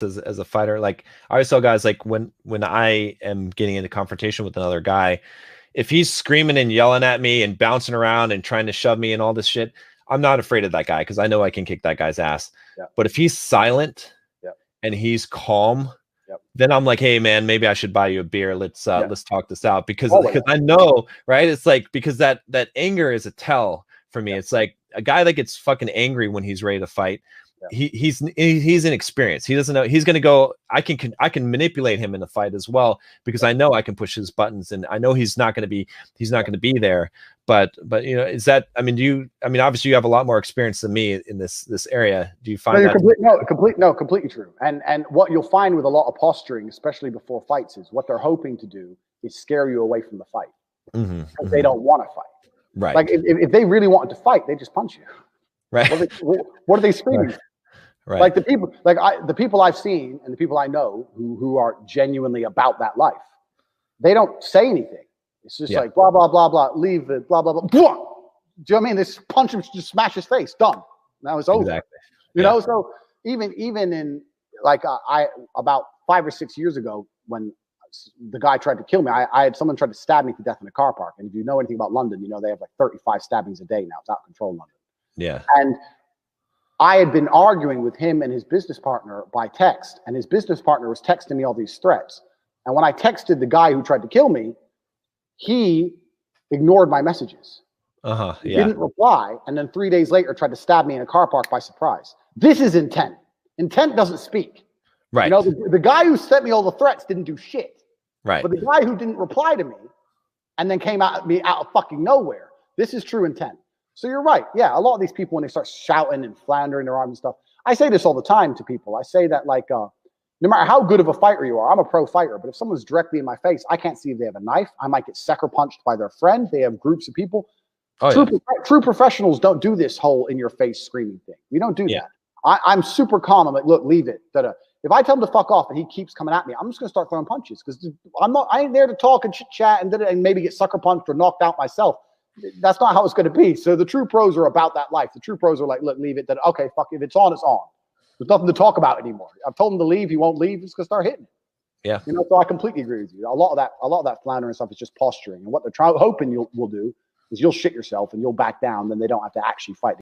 as a fighter. Like I always tell guys, like when I am getting into confrontation with another guy, if he's screaming and yelling at me and bouncing around and trying to shove me and all this shit, I'm not afraid of that guy because I know I can kick that guy's ass. Yeah. But if he's silent and he's calm, then I'm like, hey man, maybe I should buy you a beer. Let's talk this out because I know, right? It's like because that anger is a tell for me. It's like a guy that gets fucking angry when he's ready to fight. He's inexperienced. He doesn't know. He's gonna go. I can manipulate him in the fight as well because I know I can push his buttons and I know he's not gonna be there. But you know, is that? I mean, obviously you have a lot more experience than me in this area. Do you find that? Completely true. And what you'll find with a lot of posturing, especially before fights, is what they're hoping to do is scare you away from the fight because they don't want to fight. Right. Like if they really wanted to fight, they just punch you. Right. What are they screaming? Right. Like the people I've seen and the people I know who are genuinely about that life, they don't say anything. It's just like blah blah blah blah, leave it, blah blah blah. Do you know what I mean? They punch him, just smash his face, done. Now it's over. Exactly. You know, so even in like I about 5 or 6 years ago when the guy tried to kill me, I had someone tried to stab me to death in a car park. And if you know anything about London, you know they have like 35 stabbings a day now. It's out of control in London. Yeah. And I had been arguing with him and his business partner by text, and his business partner was texting me all these threats. And when I texted the guy who tried to kill me, he ignored my messages. He didn't reply, and then 3 days later tried to stab me in a car park by surprise. This is intent. Intent doesn't speak. Right. You know, the guy who sent me all the threats didn't do shit. Right. But the guy who didn't reply to me and then came at me out of fucking nowhere, this is true intent. So you're right. Yeah, a lot of these people, when they start shouting and floundering their arms and stuff, I say this all the time to people. I say that like, no matter how good of a fighter you are, I'm a pro fighter, but if someone's directly in my face, I can't see if they have a knife. I might get sucker punched by their friend. They have groups of people. True professionals don't do this whole in your face screaming thing. We don't do that. I'm super calm. I'm like, look, leave it. If I tell him to fuck off and he keeps coming at me, I'm just going to start throwing punches because I ain't there to talk and chit chat and maybe get sucker punched or knocked out myself. That's not how it's going to be. So the true pros are about that life. The true pros are like, look, leave it. Okay, fuck, if it's on, it's on. There's nothing to talk about anymore. I've told him to leave. He won't leave. He's going to start hitting it. Yeah. You know, so I completely agree with you. A lot of that floundering stuff is just posturing. And what they're hoping will do is you'll shit yourself and you'll back down. Then they don't have to actually fight.